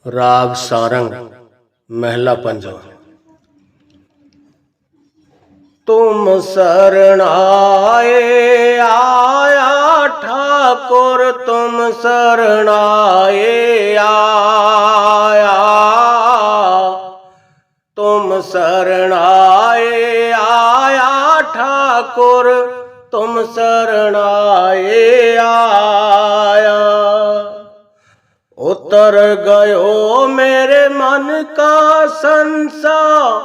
राग सारंग महला पंजवा। तुम शरण आए आया ठाकुर, तुम शरण आए आया, तुम शरण आए आया ठाकुर, तुम शरण आए आया। उतर गयो मेरे मन का संशय,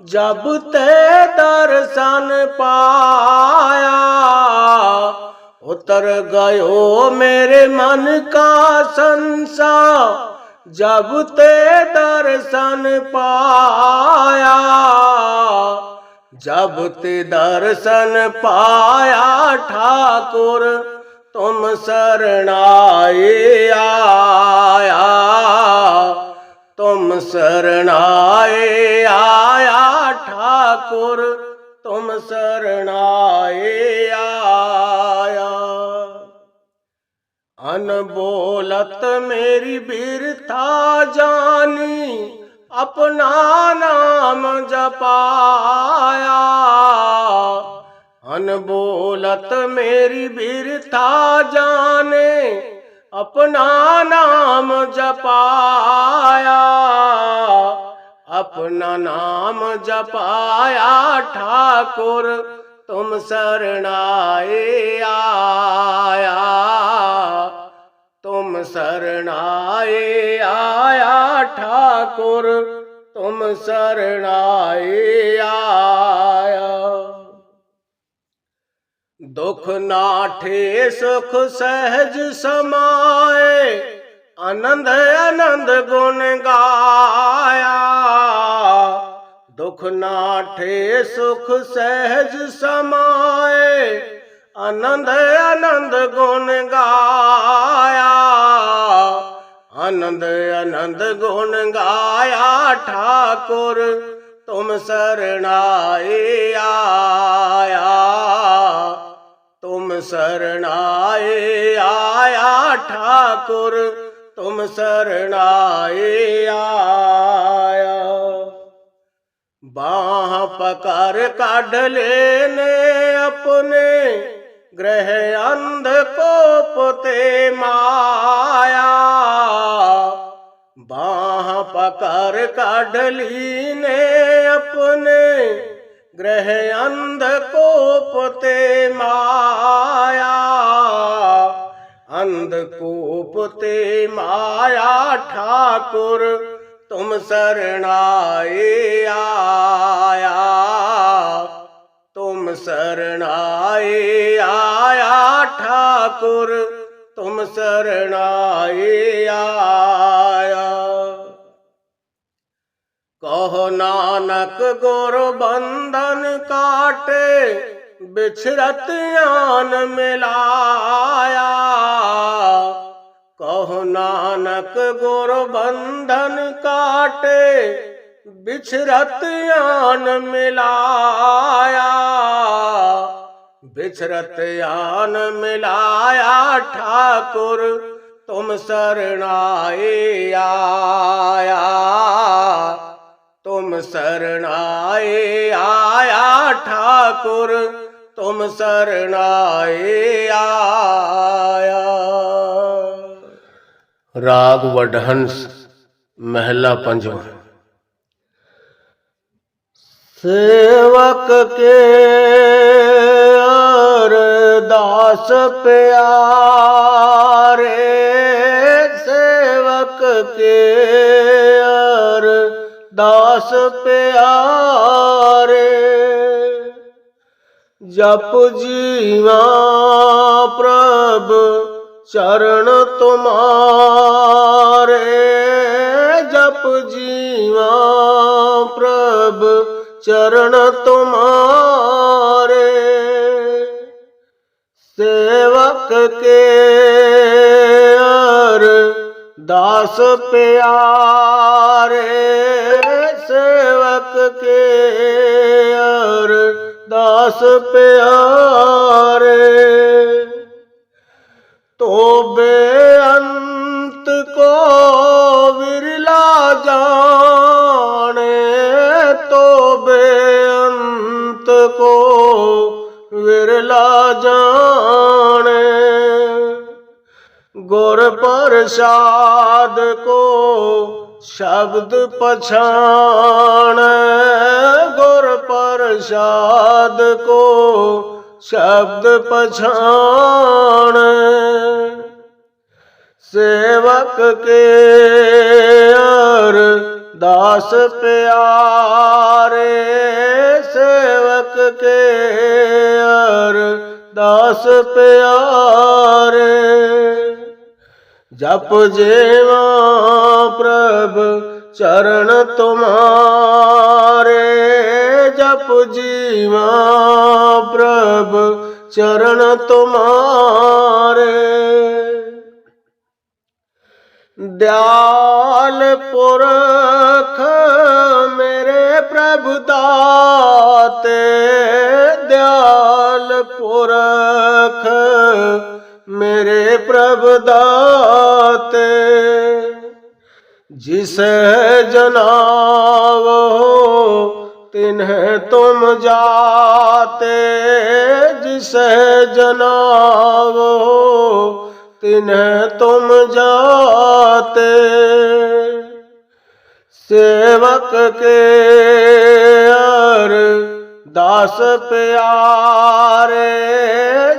जब ते दर्शन पाया। उतर गयो मेरे मन का संशय, जब ते दर्शन पाया। जब ते दर्शन पाया ठाकुर, तुम शरण आए आया, तुम शरण आए आया ठाकुर, तुम शरण आए आया। अनबोलत मेरी बिरथा जानी, अपना नाम जपाया। अनबोलत मेरी बिरथा जाने, अपना नाम जपाया। अपना नाम जपाया ठाकुर, तुम शरण आए आया, तुम शरण आए आया ठाकुर, तुम शरण आए आया। दुख नाठे सुख सहज समाए, आनंद आनंद गुण गाया। दुख नाठे सुख सहज समाए, आनंद आनंद गुण गाया। आनंद आनंद गुण गाया ठाकुर, तुम शरण आए आया, तुम शरण आए आया ठाकुर, तुम शरण आए आया। बाह पकड़ काढ़ लेने अपने, ग्रह अंधकोप ते माया। बाह पकड़ काढ़ लीने अपने, ग्रह अंधकोप ते माया। अंधकोप ते माया ठाकुर, तुम शरण आए आया, तुम शरण आए आया ठाकुर, तुम शरण आए आया। कहो नानक गुर बंधन काटे, बिछरत आन मिलाया। कहो नानक गुर बंधन काटे, बिछरत आन मिलाया। बिछरत आन मिलाया ठाकुर, तुम शरण आए आया, तुम शरण आए आया ठाकुर, तुम शरण आए आया। राग वडहंस महला पंजवा। सेवक के अरदास प्यारे, सेवक के अरदास प्यारे। जप जीवा प्रभु चरण तुम्हारे, जप जीवा प्रभु चरण तुम्हारे। सेवक के अरदास प्यारे, सेवक के अरदास प्यारे। तो बेअंत को विरला जाने तो बेअंत को विरला जाने। गुर प्रसाद को शब्द पछाण, गुर प्रसाद को शब्द पछाण। सेवक के अरदास प्यारे, सेवक के अरदास प्यारे। जप जेवा प्रभु चरण तुम्हारे, जप जीवा प्रभु चरण तुम्हारे। दयाल पुरख मेरे प्रभु दाते, दयाल पुरख मेरे प्रभु दाते। जिसे जनावो तिन्हें तुम जाते, जिसे जनावो तिन्हें तुम जाते। सेवक के अरदास प्यारे,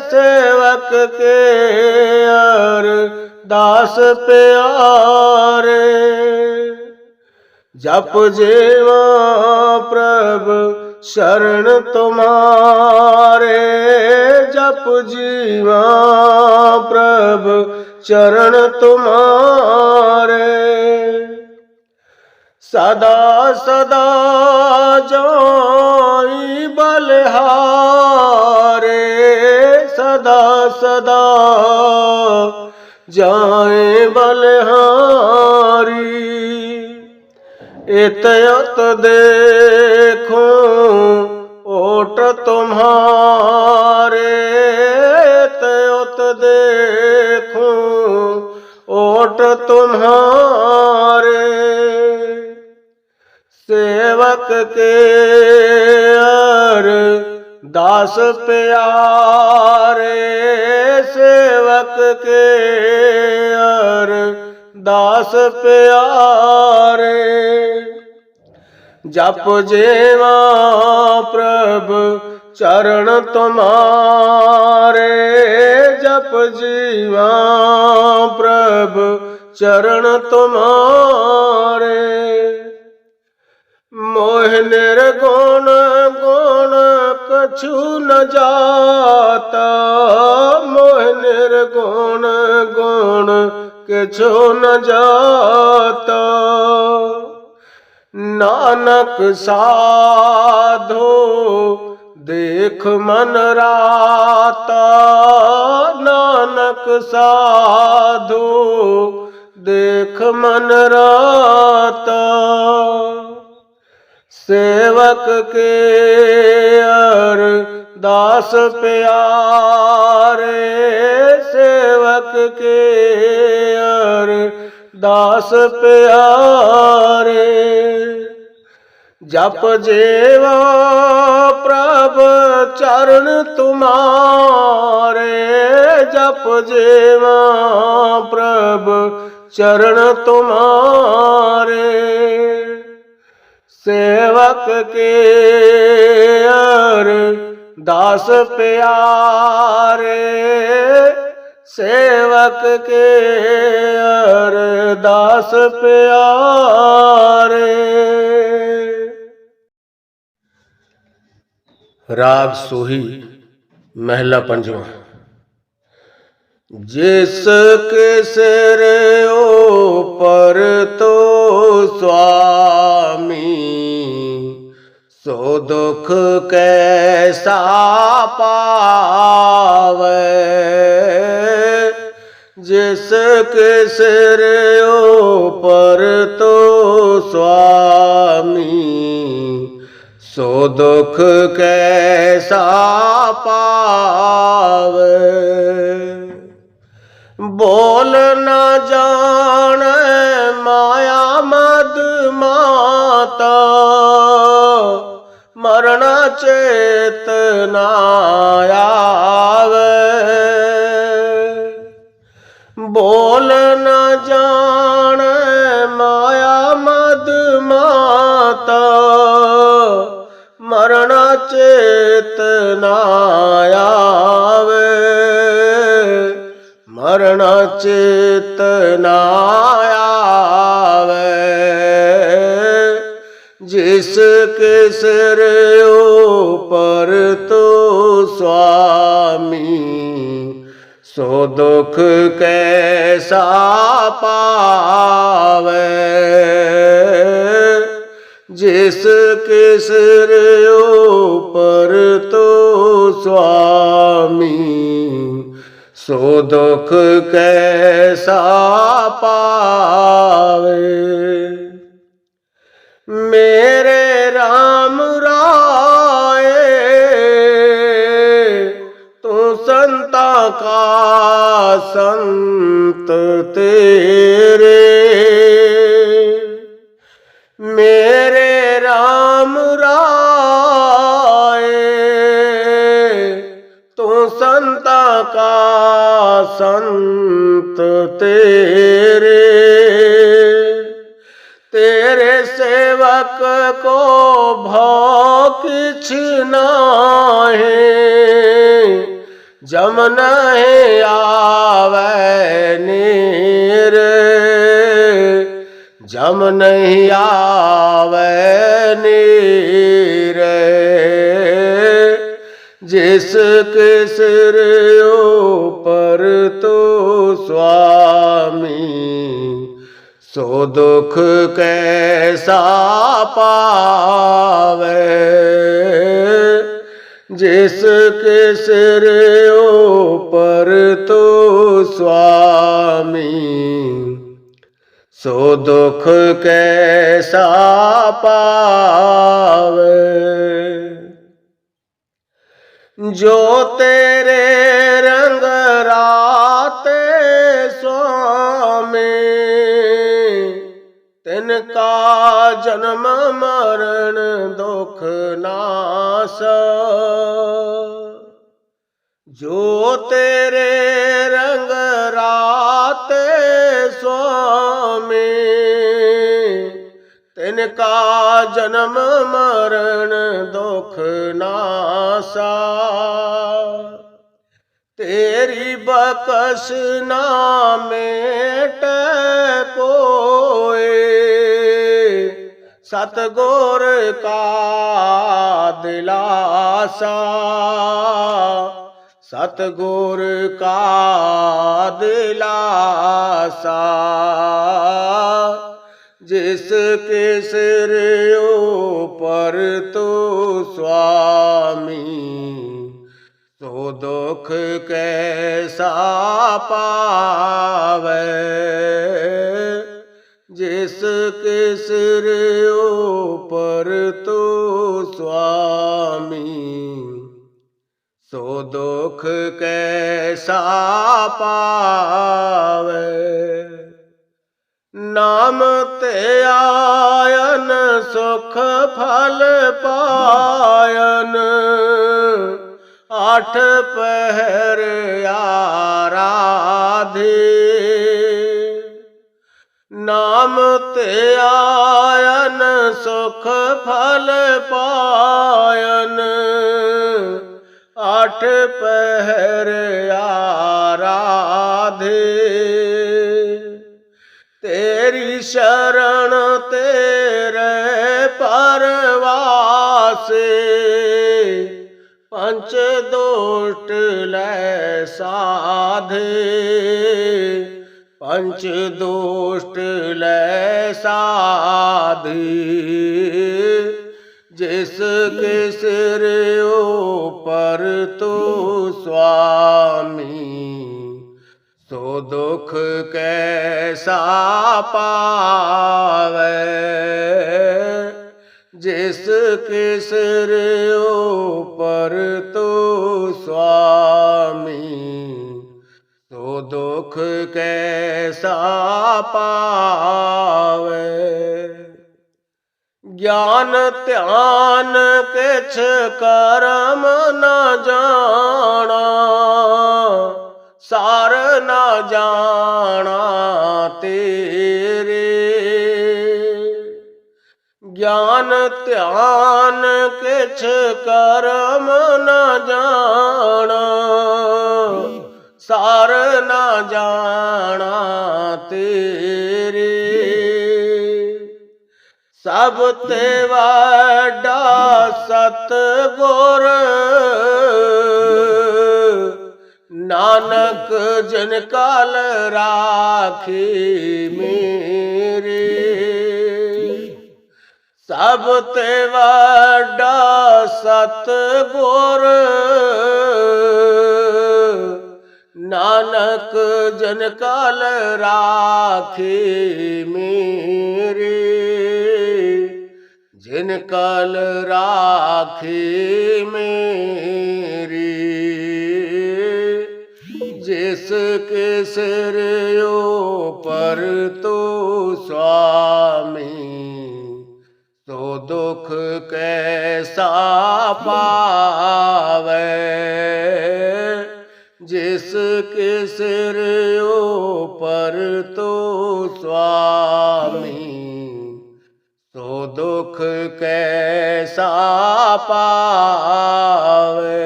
सेवक के अरदास प्यारे। जप जेवा प्रभु शरण तुम्हारे, जप जीवा प्रभु चरण तुम्हारे। सदा सदा जाई बलिहारे, सदा सदा जाए बलिहारी। इतयत देखूं ओट तुम्हारे, इतयत देखूं ओट तुम्हारे। सेवक के अरदास प्यारे, सेवक के अरदास प्यारे। जप जेवा प्रभु चरण तुम्हारे, जप जीवा प्रभु चरण तुम्हारे। मोह निर्गुण गुण कछु न जाता, मोह निर्गुण गुण कछु न जाता। नानक साधो देख मन राता, नानक साधो देख मन राता। सेवक के अरदास प्यारे, सेवक के अरदास प्यारे। जप जेवा प्रभु चरण तुम्हारे, जप जेवा प्रभु चरण तुम्हारे। सेवक के अरदास प्यारे, सेवक के अरदास प्यारे। राग सोही महला पंजवा। जिसके सिर ऊपर तो स्वामी, सो दुख कैसा पावे। जिसके सिर ऊपर तो स्वामी, सो दुख कैसा पावे। बोल न जाने माया मद माता मरण चेतना आवे। बोल न जाने माया मद माता मरण चेतना आवे। मरण चेतना आवे। जिसके सिर ऊपर तो स्वामी सो दुख कैसा पावे। जिसके सिर ऊपर तो स्वामी सो दुख कैसा पावे। मेरे राम राय तू संता का संत तेरे। मेरे राम राय तू संता का संत तेरे। तेरे सेवक को भौ किछ नाहीं जम नहीं आवे नीर। जम नहीं आवे नीर। जिसके सिर ऊपर तो स्वामी सो दुख कैसा पावे। जिसके सिर ऊपर तो स्वामी सो दुख कैसा पावे। जो तेरे रंग राते स्वामी तिनका जन्म मरण दुख नाश। जो तेरे रंग राते स्वामी तिनका जन्म मरण दुख नाशा। तेरी बकस ना मेट कोई सतगुर का दिलासा। सतगुर का दिलासा। जिसके सिर ऊपर तो स्वामी सो दुख कैसा पावे। जिसके सिर ऊपर तो स्वामी सो दुख कैसा पावे। नाम ते आयन सुख फल पायन आठ पहर आराधे। नाम ते आयन सुख फल पायन आठ पहर आराधे। तेरी शरण तेरे परवासे पंच दोष्ट लै साधे। पंच दोष्ट लै साधी। जिसके सिर ऊपर तो स्वामी सो दुख कैसा पावे। जिसके सिर ऊपर तो स्वामी सो दुख कैसा पावे। ज्ञान ध्यान किछ कर्म न जाना, सार न जाना तेरे। ज्ञान ध्यान किछ कर्म न जाना, सार न जाना तेरे। सब ते वड्डा सतगुर नानक जिन काल राखी मेरे। सब ते वड्डा सतगुर नानक जिन काल राखी मेरे। जिन काल राखी मेरी, जिसके सिर ऊपर तो स्वामी, तो दुख कैसा पावे। जिसके सिर ऊपर तो स्वामी, तो दुख कैसा पावे।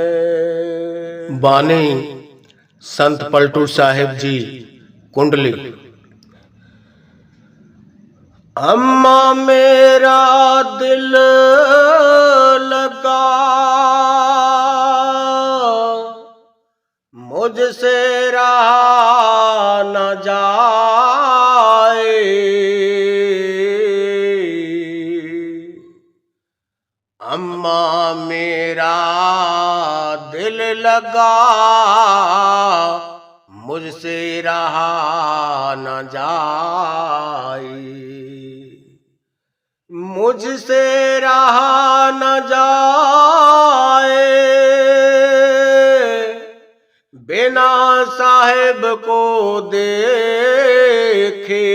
बानी संत पलटू साहिब जी कुंडली। अम्मा मेरा दिल लगा, मुझसे रहा न जाए। अम्मा मेरा दिल लगा, मुझसे रहा न जाए। मुझसे रहा न जाए, बिना साहिब को देखे।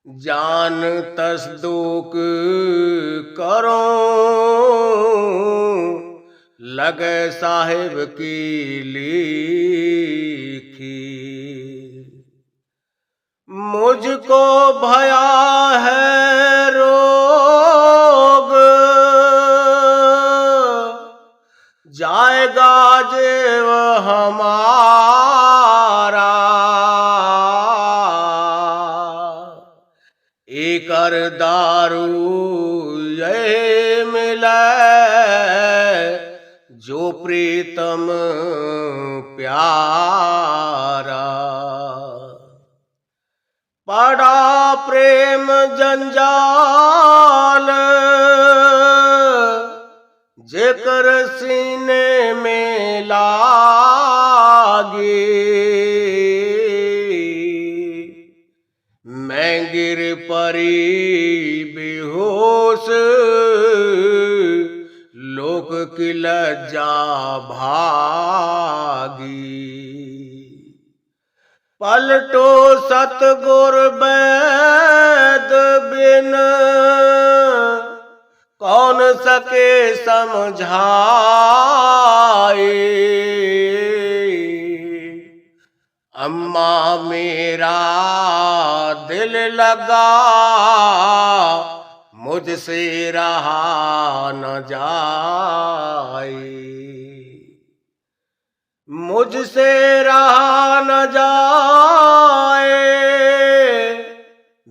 जान तस्दुक करो, लगे साहिब की लिखी। मुझको भया है रोग, जाएगा जेव हमारा। एकर दारू ये मिले, जो प्रीतम प्यारा। पड़ा प्रेम जंजाल, जेकर सीने में लागे। मैं गिर परी बेहोश, लोक की लज्जा भागी। पलटो सतगुर वैद बिन, कौन सके समझाए। अम्मा मेरा दिल लगा, मुझसे रहा न जाए। मुझसे रहा न जाए,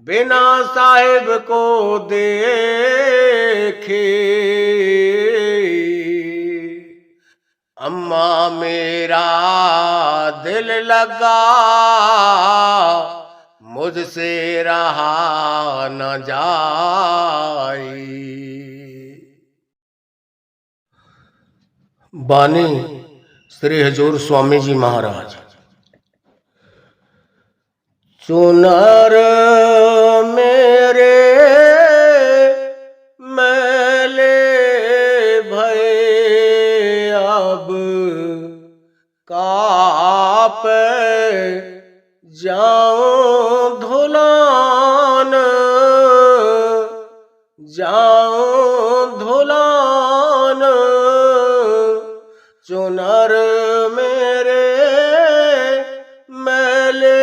बिना साहिब को देखे। अम्मा मेरा दिल लगा, मुझसे रहा न जाए। बानी श्री हजूर स्वामी जी महाराज। चुनर मेरे मैले भय, अब कापे जाऊं धुलान जाऊं धुलान चुनर मेरे मैले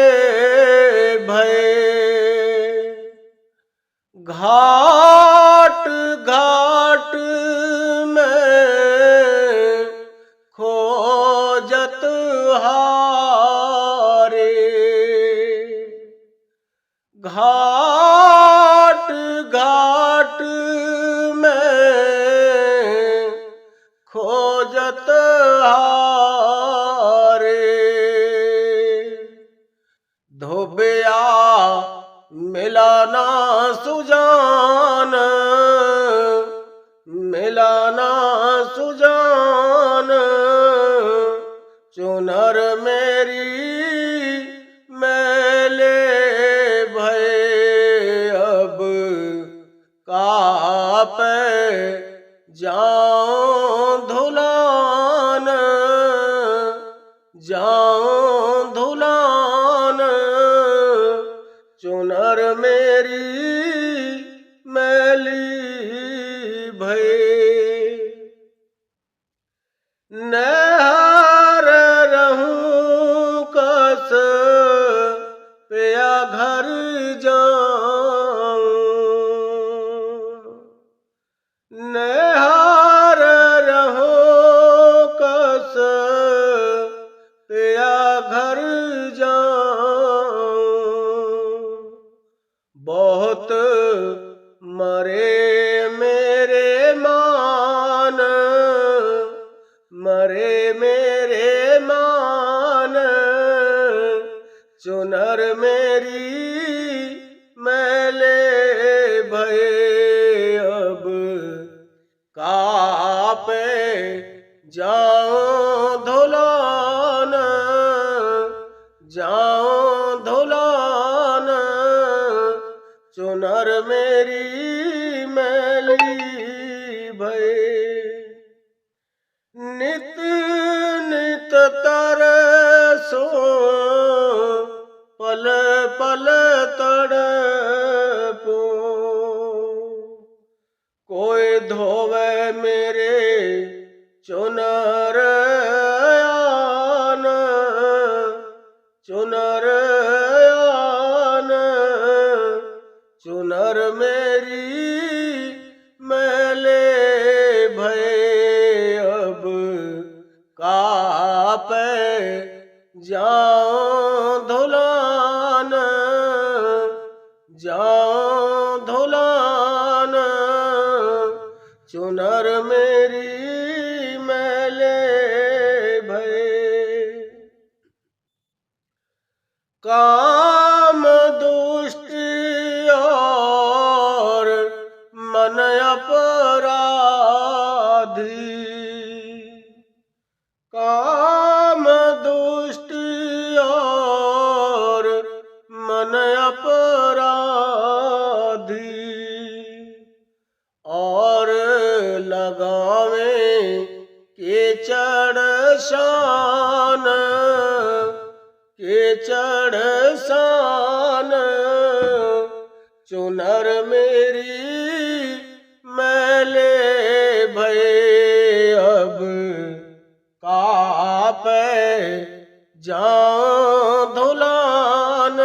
भये। घाट घाट में खोजत हारे, घाट घाट में खोजत हारे। धोबिया मिला ना सुजान, मिला ना सुजान चुनर मेरी मैले भये। अब कापे जाऊं धुलान, जाऊं धुलान चुनर मेरी मैली भये। नहर रहूं कस पिया घर जाऊं, नहर रहूं कस पिया घर जाऊं। बहुत मरे मेरे मान, मरे मेरे मान चुनर मेरी मैले भये। अब कापे जाऊं धुलान, जाऊं धुलान चुनर मेरी मैली भये। नित नित तरसो पल पल तड़पो, कोई धोवे मेरे चुनर आन, चुनर आन चुनर मेरी मैले भये। अब कापे जाऊं धुलान, जाऊं धुलान चुनर मेरी मैले भये। काम दुष्ट और मन अपराधी, काम दुष्ट और मन अपराधी, और लगावे कीचड़ शान, कीचड़ शान चुनर मेरी मैले भये। अब कापे जाऊं धुलान,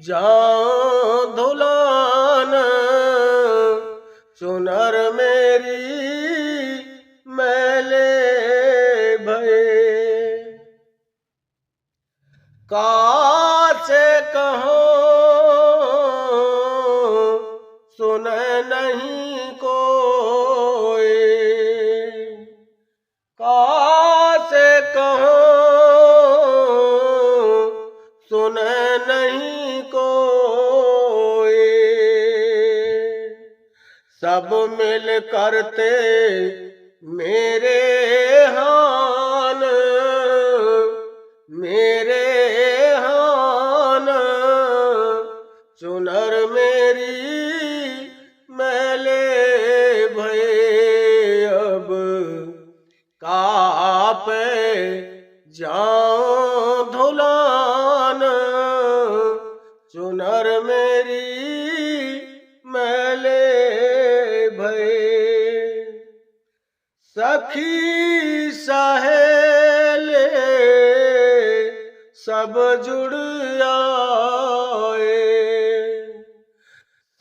जाऊं धुलान चुनर मेरी मैले भये। कासे कहो सुने नहीं कोई, कासे कहो सुने नहीं कोई। सब मिल करते मेरे हान, मेरे हान चुनर मेरी मैले भये। अब कापे जाऊं धुलान चुनर मेरी मैं सखी सहेले सब जुड़ आए,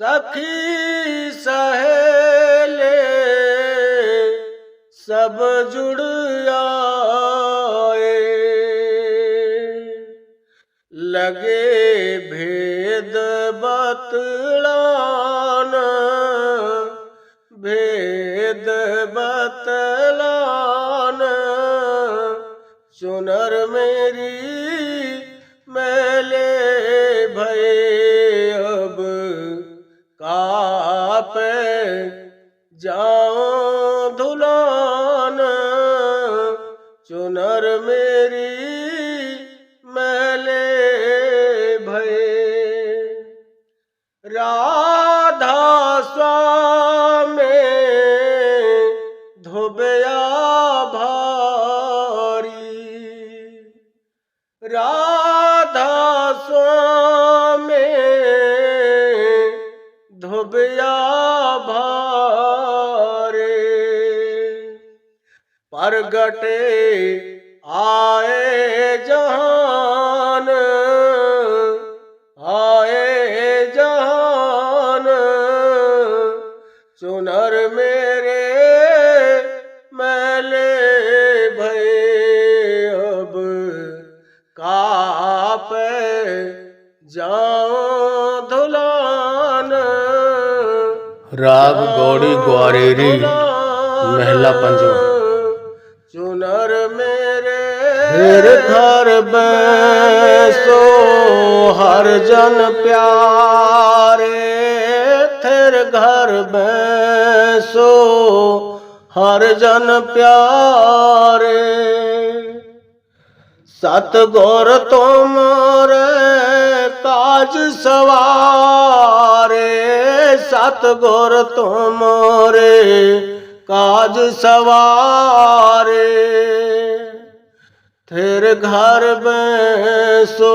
सखी सहेले सब जुड़ आए। लगे भेद बतलान, भेद बतलान, चुनर मेरी मैले भये अब कापे जाऊं धुलान, चुनर मेरी मैले भये। राधा स्वामी धोबया भारी, राधा स्वामी धोबया भारे। परगटे आए जहान, आए जहान, चुनर मेरे मैले भये अब कापे जाऊं धुलान। राग गौड़ी ग्वारेरी महला पंजवा। चुनर मेरे घर बैसो हर जन प्यारे, तेरे घर बैसो हर जन प्यारे। सतगुर तुम्हारे काज सवारे, सतगुर तुम्हारे काज सवारे। तेरे घर बैसो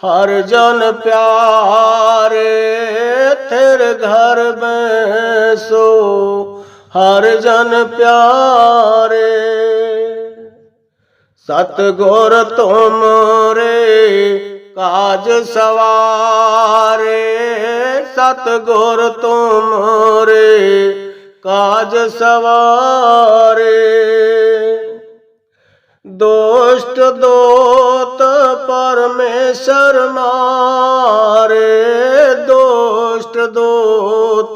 हर जन प्यारे, तेरे घर बैसो हर जन प्यारे। सतगुर तुम्हारे काज सवारे, सतगुर तुम्हारे काज सवारे। दोष्ट दोत परमेश्वर मारे, दोष्ट दोत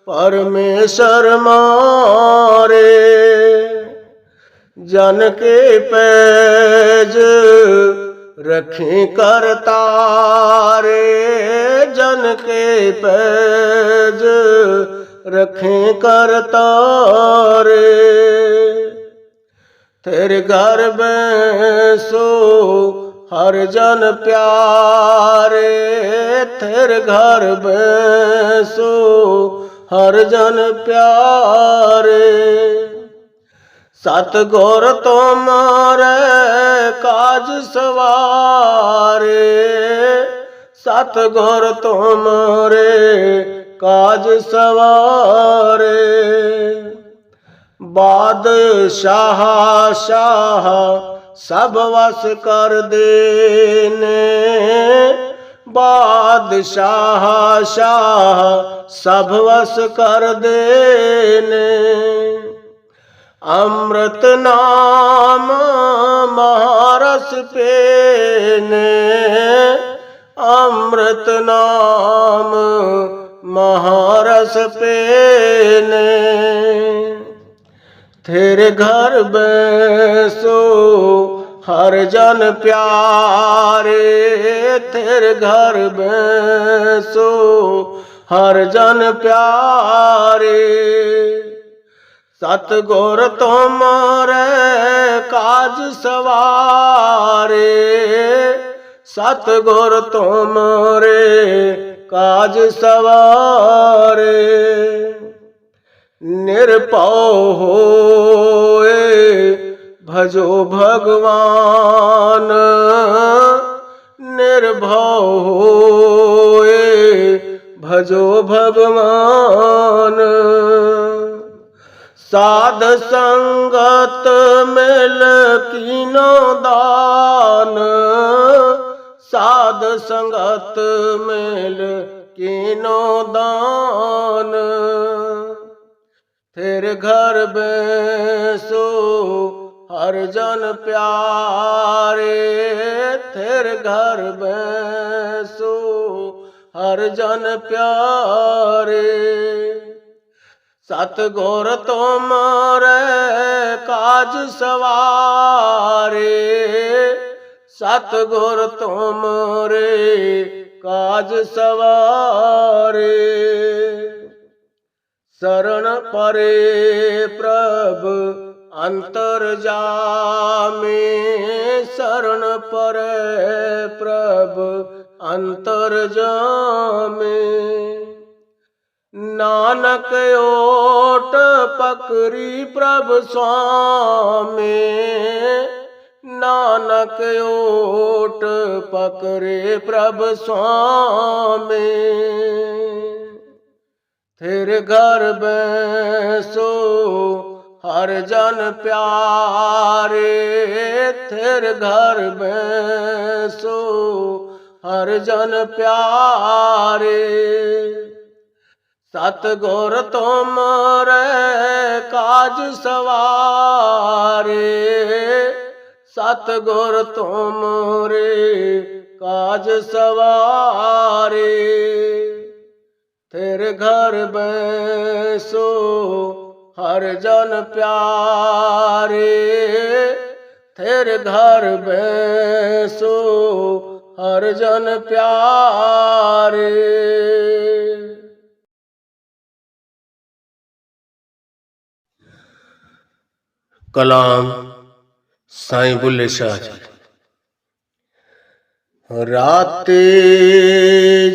परमेश्वर मारे। जन के पैज रखें करतारे, जन के पैज रखें करतारे। तेरे घर बैसो हर जन प्यारे, तेरे घर बैसो हर जन प्यारे। सतगुर तुम्हारे काज सवारे, सतगुर तुम्हारे काज सवारे। बादशाह शाह सब वश कर देने, बादशाह शाह सब वश कर देने। अमृत नाम महारस पेने, अमृत नाम महारस पेने। तेरे घर बैसो हर जन प्यारे, तेरे घर बैसो हर जन प्यारे। सतगुर तुम्हारे काज सवारे, सतगुर तुम्हारे काज सवारे। निरपौ होए भजो भगवान, निर्भव होए भजो भगवान। साध संगत मिल कीनो दान, साध संगत मिल कीनो दान। फिर घर बैसो हर जन प्यारे, फिर घर बैसो हर जन प्यारे। सतगुर तुमरे काज सवारे, सतगुर तुमरे काज सवारे। शरण परे प्रभु अंतर जामे, शरण परे प्रभु अंतर जामे। नानक ओट पकड़ी प्रभु स्वामी, नानक ओट पकड़े प्रभु स्वामी। फिर घर बैसो हर जन प्यारे, फिर घर बैसो हर जन प्यारे। सतगुर तुमरे काज सवारे, सतगुर तुमरे काज सवारे। फिर घर बैसो हर जन प्यारे, फिर घर बैसो हर जन प्यारे। कलाम साईं बुल्ले शाह जी। राते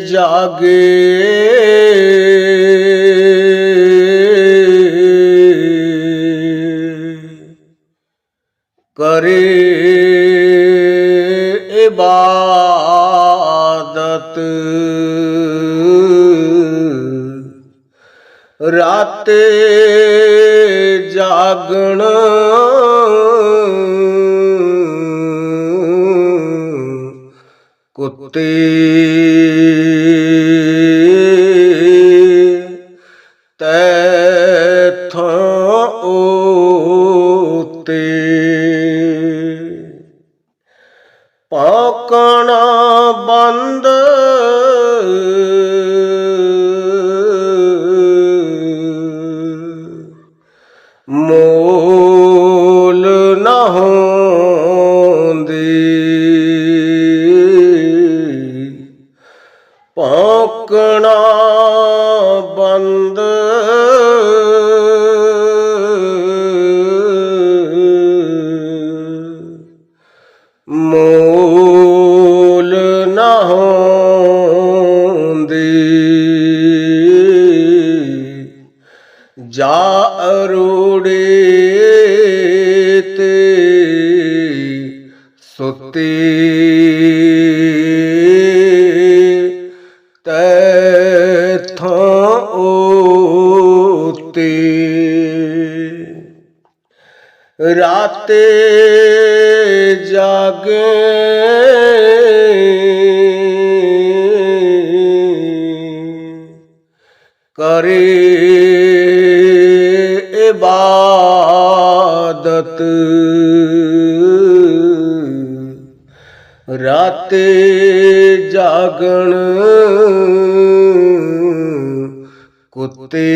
जागे करे इबादत, राते जागण कुत्ते तैथों ओते। पाकना बंद मोल न होंदी, पाकना बंद मोल न होंदी। जा अरूड़े ते सुते तैथों ओते। राते जागे करे इबादत, राते जागण कुत्ते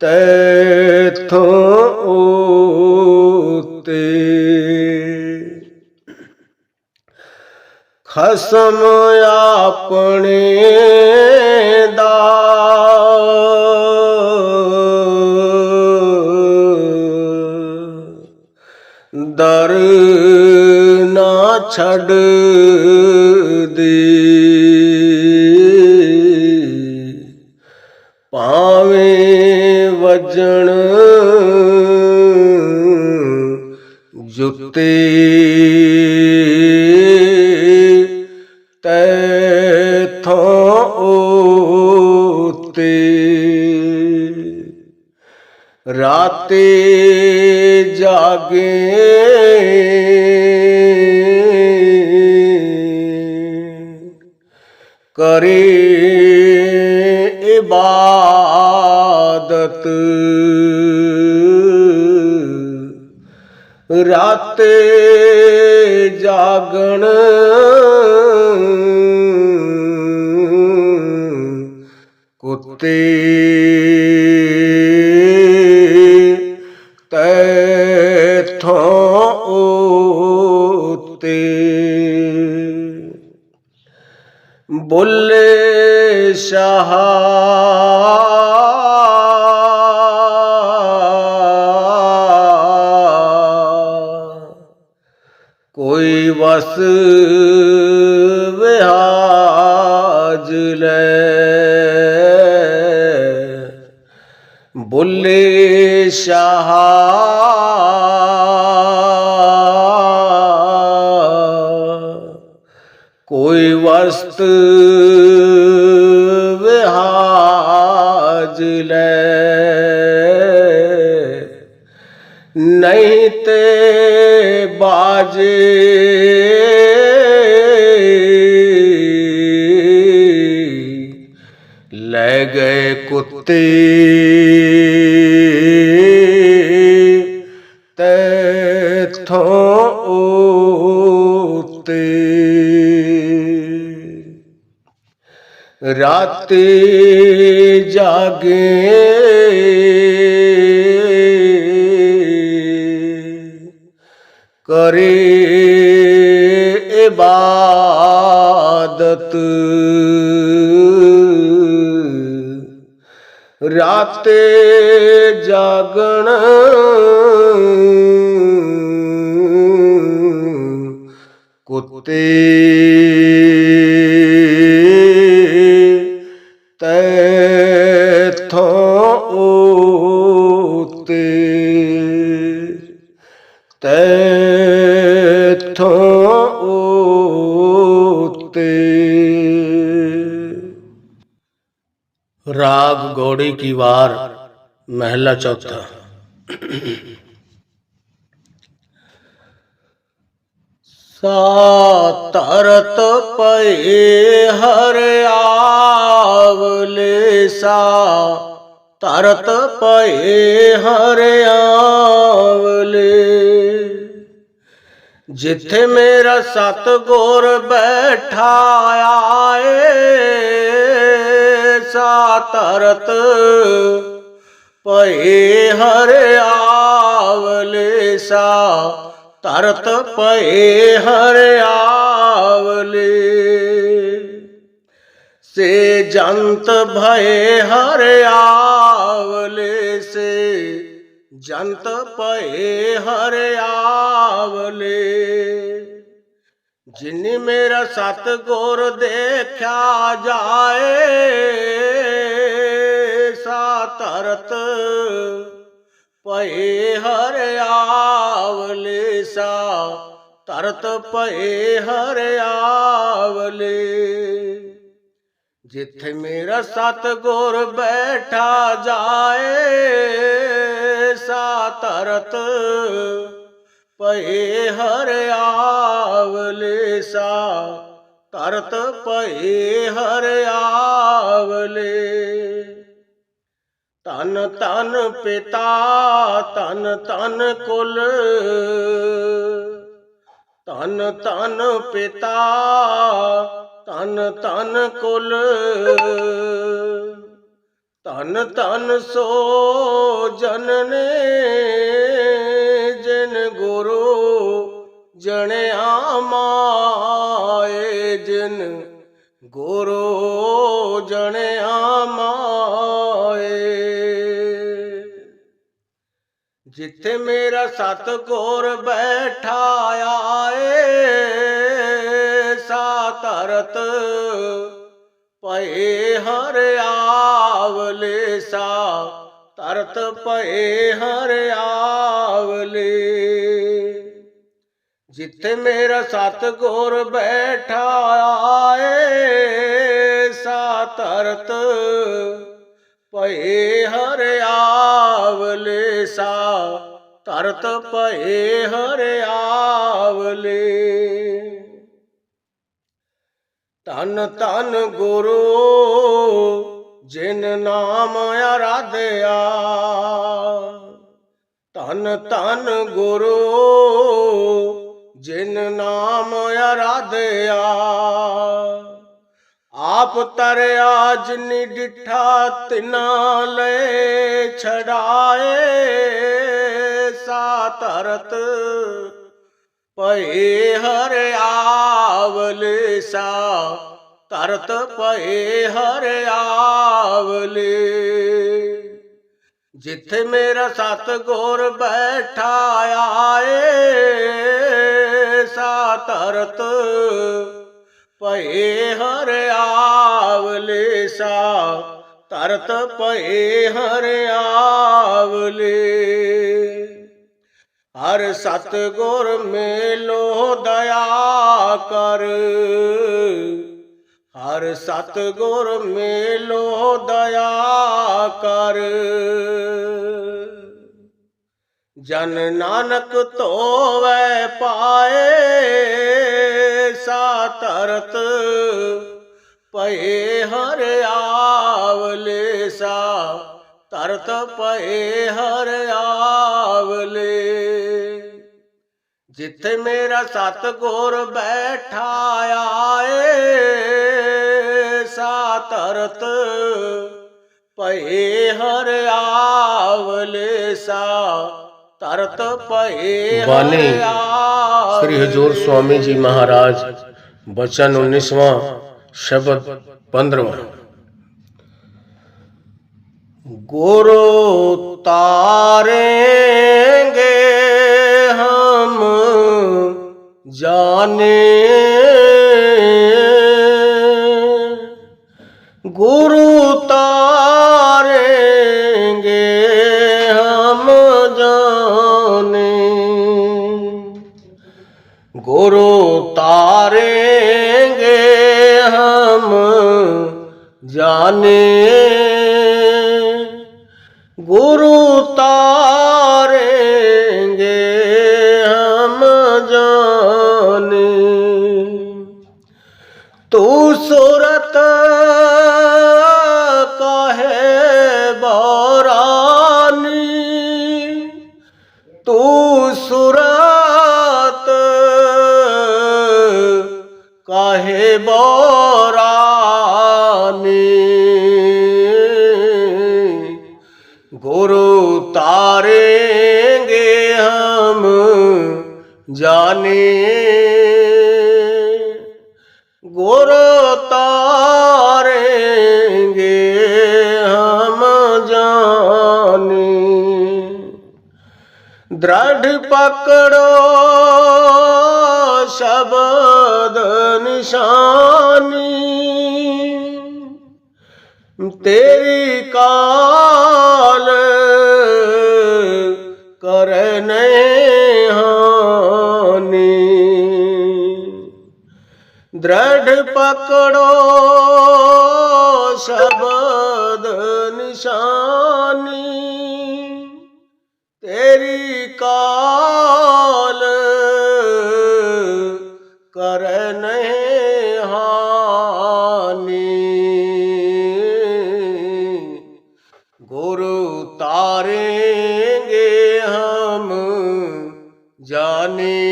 तैथों ओते। खसम अपने दर ना छड़ दे, पावे वजन जुते तैथों ओते। जागे करे इबादत राते जागण कुत्ते तैथों ओते बोले शाह कोई बस विहाज ले बोले शाह कोई वस्तु विहाज ले नहीं ते बाजे ले गए कुत्ते तैथों ओते राते जागे करे इबादत राते जागण कुत्ते तैथों ओते तैथों ओते। राग गौड़ी की वार महला चौथा। तरत पए हर आवले तरत पए हर आवले जिथे मेरा सतगुर बैठा आए तरत पए हर आवले तरत पए हर आवले से जंत भये हर आवले से जंत पए हर आवले जिन्नी मेरा सतगुर देखा जाए तरत पए हर आवले तरत पए हर आवले जिथे मेरा सतगुर बैठा जाए तरत पए हर आवले तरत पए हर आवले तन तन पिता तन तन कुल तन तन पिता तन तन कुल तन तन सो जनने जिन गुरु जणिया माए जिन गुरु जणिया माए जिथे मेरा सतगुर बैठा आए तरत पए हर आवले तरत पए हर आवले जिथे मेरा सतगुर बैठा आए तरत पए हर आवले तरत पए हरियावले। तन तन गुरु जिन नाम आराध्या, तन तन गुरु जिन नाम आराध्या। आप तरया जिनि डिठा तिना ले छड़ाए, सा तरत पए हरियावले, सा तरत पए हरियावले। जिथे मेरा सतगुर बैठा आए, सा तरत पए हरियावले, सा तरत पए हरियावले। हर सतगुर मेलो दया कर, हर सतगुर मेलो दया कर। जन नानक तोवै पाए, सा तरत पए हरियावले, सा तरत पए हरियावले। जिथे मेरा सतगुर बैठा आए, सा तरत पए हरियावले, सा तरत पए बानी श्री हजूर स्वामी जी महाराज, वचन 19वां, शब्द 15वां। गुरु तारेंगे हम जाने, गुरु तारेंगे हम जाने, गुरु तारेंगे हम जाने, गुरु तारेंगे हम जाने। तू सूरत काहे बौरानी, तू सूरत काहे बौरानी। गुरु तारेंगे हम जाने, गुरु तारेंगे हम जाने। दृढ़ पकड़ो शब्द निशानी, तेरी काल करने हानि। दृढ़ पकड़ो शब्द निशानी, तेरी काल करने हानि। गुरु तारेंगे हम जाने,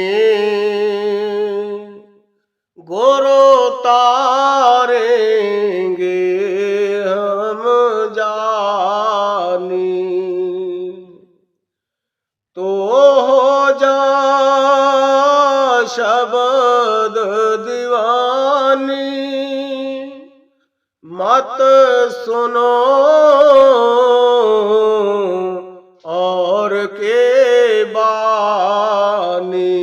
गुरु तारेंगे हम जाने। तो हो जा शब्द दीवानी, मत सुनो और के बानी।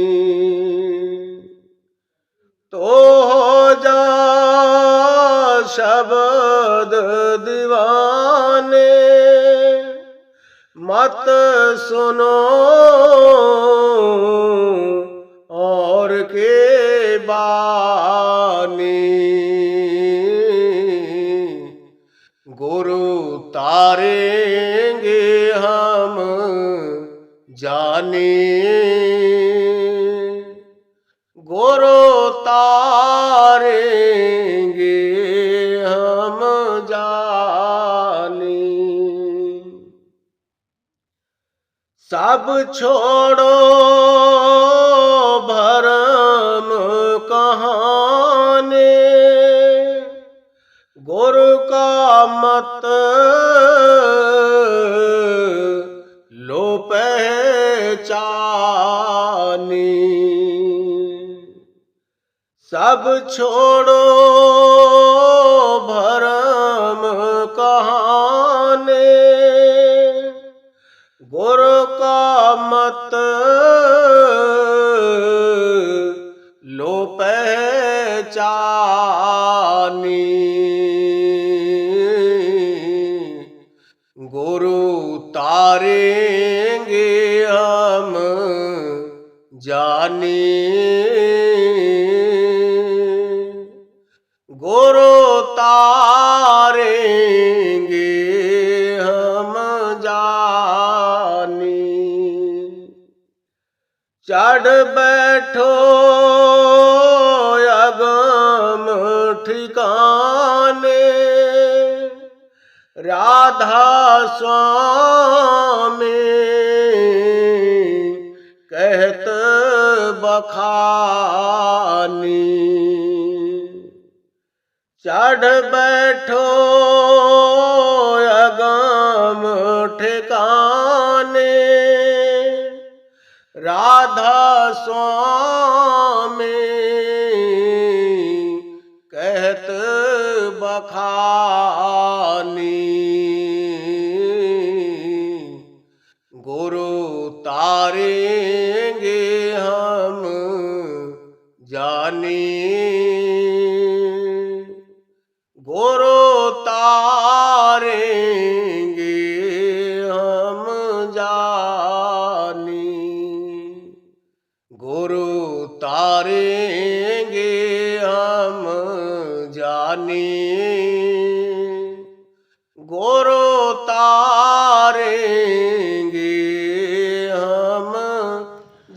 तो हो जा शब्द दीवाने, मत सुनो और के बानी। गुरु तारेंगे हम जाने, अब छोड़ो भरम कहाने, गुरु का मत लो पहचानी। सब छोड़ो भरम कहाने, गुरु का मत लो पहचानी। गुरु तारेंगे हम जानी, गुरु तारेंगे हम जानी। चढ़ बैठो अगम ठिकाने, राधा स्वामी कहत बखानी। चढ़ बैठो अगम ठिकाने, राधा स्वामी कहत बखानी। गुरु तारेंगे हम जानी, गुरु तारेंगे हम जानी, गुरु तारेंगे हम जानी, गुरु तारेंगे हम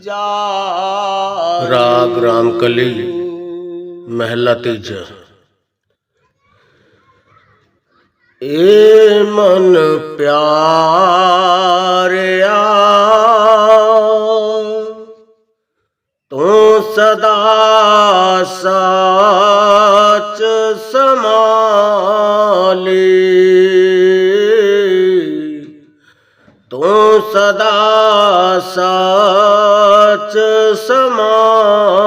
जानी। राग रामकली महला तीजा। ए मन प्यारिया तू सदा साच समाली, तू सदा साच समाली।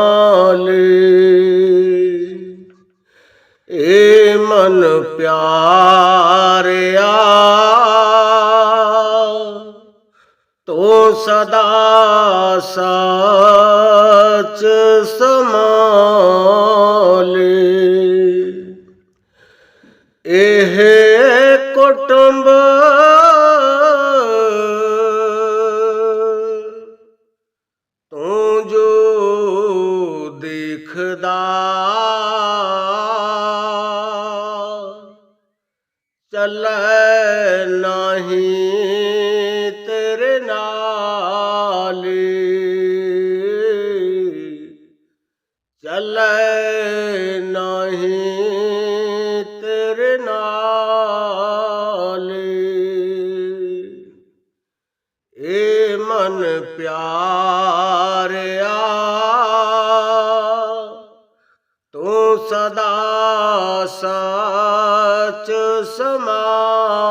ए मन प्यारिया तो सदा साच समाले। एह कुटुंब तू जो देखदा, चलै नहीं तेरे नाली, चलै नहीं तेरे नाली। ए मन प्यारिया तू सदा साच समाली,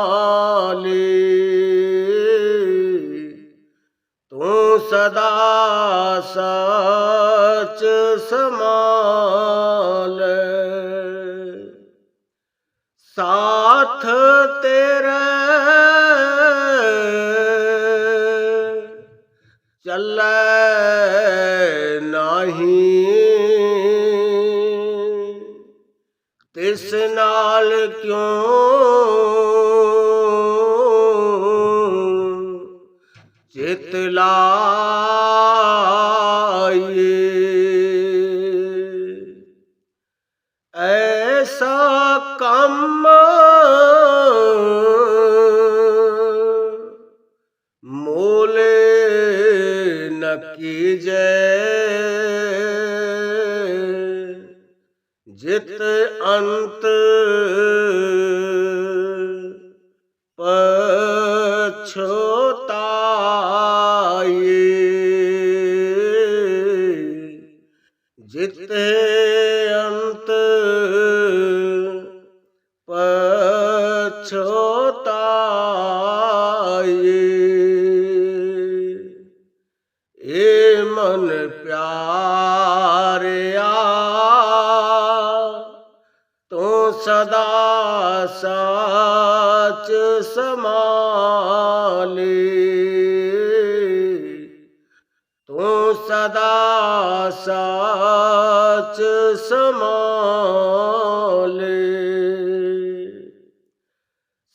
तू सदा साच समाले। साथ तेरे चलै नहीं, तिस नाल क्यों चित लाए। ऐसा कम मोले न कीजे, जित अंत पछताए। ਜਿਤੇ ਅੰਤ ਪਛੋਤਾਏ। ਏ ਮਨ ਪਿਆਰਿਆ ਤੂੰ ਸਦਾ ਸਾਚ ਸਮਾਲੇ। ਤੂੰ ਸਦਾ ਸਾਚ ਸਮਾਲੇ।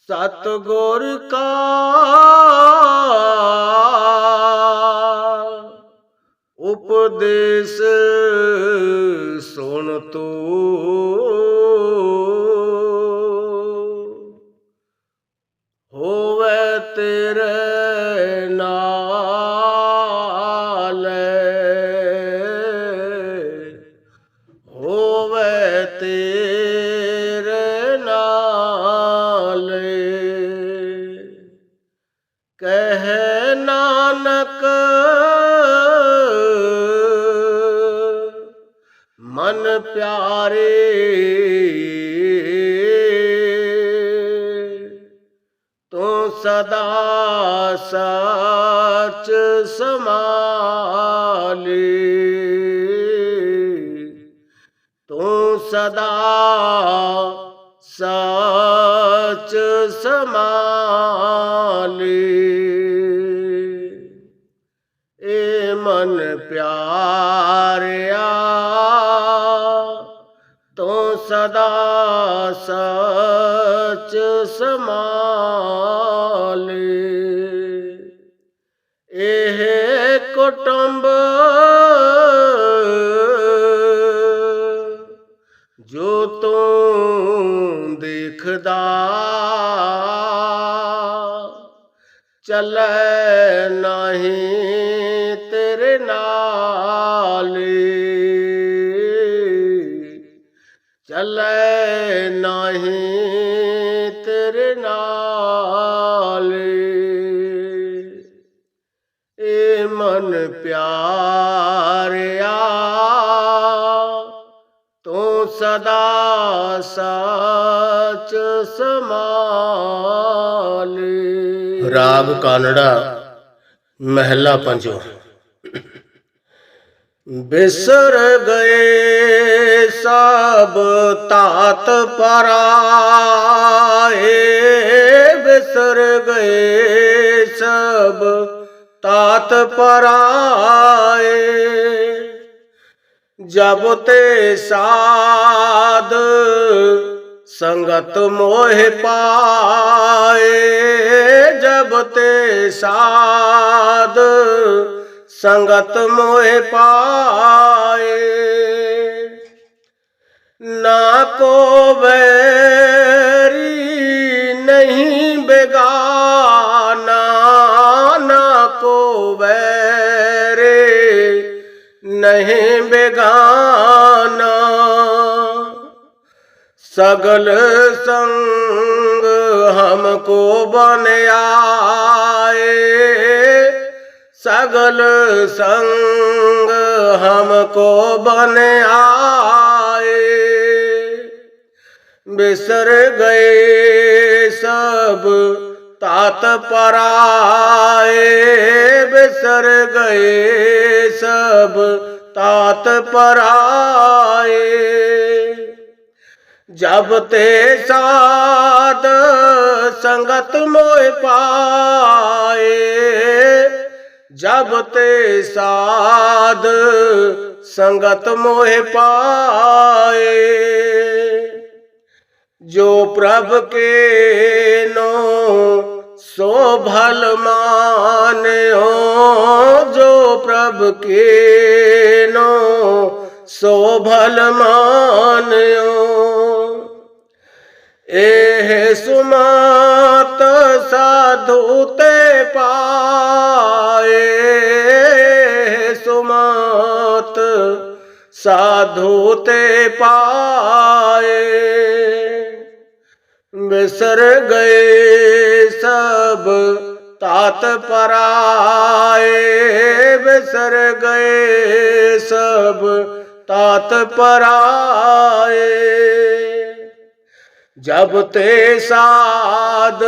ਸਤਿਗੁਰ ਕਾ ਉਪਦੇਸ਼ ਸੁਣ ਤੂੰ, ਹੋਵੇ ਤੇਰੇ ਨਾਲ, ਹੋਵੇ ਤੇਰੇ ਨਾਲ। ਕਹਿ ਨਾਨਕ ਮਨ ਪਿਆਰੇ, ਤੂੰ ਸਦਾ ਸਾਚ ਸਮਾਲੇ। ਤੂੰ ਸਦਾ ਸਾਚ ਸਮਾਲੇ। ਏ ਮਨ ਪਿਆਰਿਆ ਤੂੰ ਸਦਾ ਸਾਚ ਸਮਾਲੇ। ਇਹ ਕੁਟੁੰਬ ਜੋ ਤੂੰ ਦੇਖਦਾ, ਚੱਲੇ ਨਹੀਂ ਤੇਰੇ ਨਾਲ, ਚੱਲੇ ਨਹੀਂ ਤੇਰੇ ਨਾਲ। ਏ ਮਨ ਪਿਆਰਿਆ ਤੂੰ ਸਦਾ ਸਾਚ ਸਮਾਲੇ। ਰਾਗ ਕਾਨੜਾ ਮਹਿਲਾ ਪੰਜਵਾਂ। ਬਿਸਰ ਗਏ ਸਭ ਤਾਤ ਪਰਾਏ, ਬਿਸਰ ਗਏ ਸਭ ਤਾਤ ਪਰਾਏ। ਜਬ ਤੇ ਸਾਧ ਸੰਗਤ ਮੋਹ ਪਾਏ, ਜਬ ਤੇ ਸਾਧ ਸੰਗਤ ਮੋਹ ਪਾਏ। ਨਾ ਕੋ ਵੈਰੀ ਨਹੀਂ ਬੇਗਾਨਾ, ਨਾ ਕੋ ਵੈਰੇ नहीं बेगाना। सगल संग हमको बन आए, सगल संग हमको बन आए। बिसर गए सब तात पराए, बिसर गए सब तात पराए। जब ते साध संगत मोह पाए, जब ते साध संगत मोह पाए। जो प्रभ के नो सो भल मान्यो, जो प्रभ के नो सो भल मान्यो। एह सुमत साधु ते पाए, सुमत साधु ते पाए। बिसर गए सब तात पराए, बिसर गए सब तात पराए। जब ते साध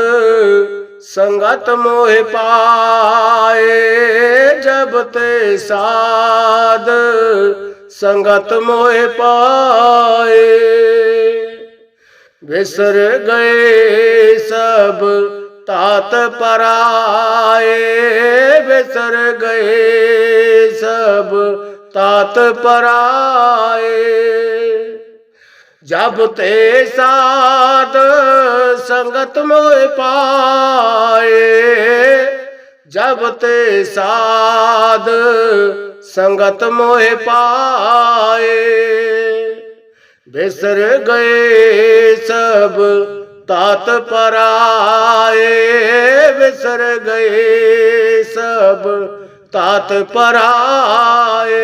संगत मोह पाए, जब ते साध संगत मोह पाए। बिसर गए सब तात पराए, बिसर गए सब तात पराए। जब ते साध संगत मोह पाए, जब ते साध संगत मोह पाए। बिसर गए सब तात पराए, बिसर गए सब तात पराए।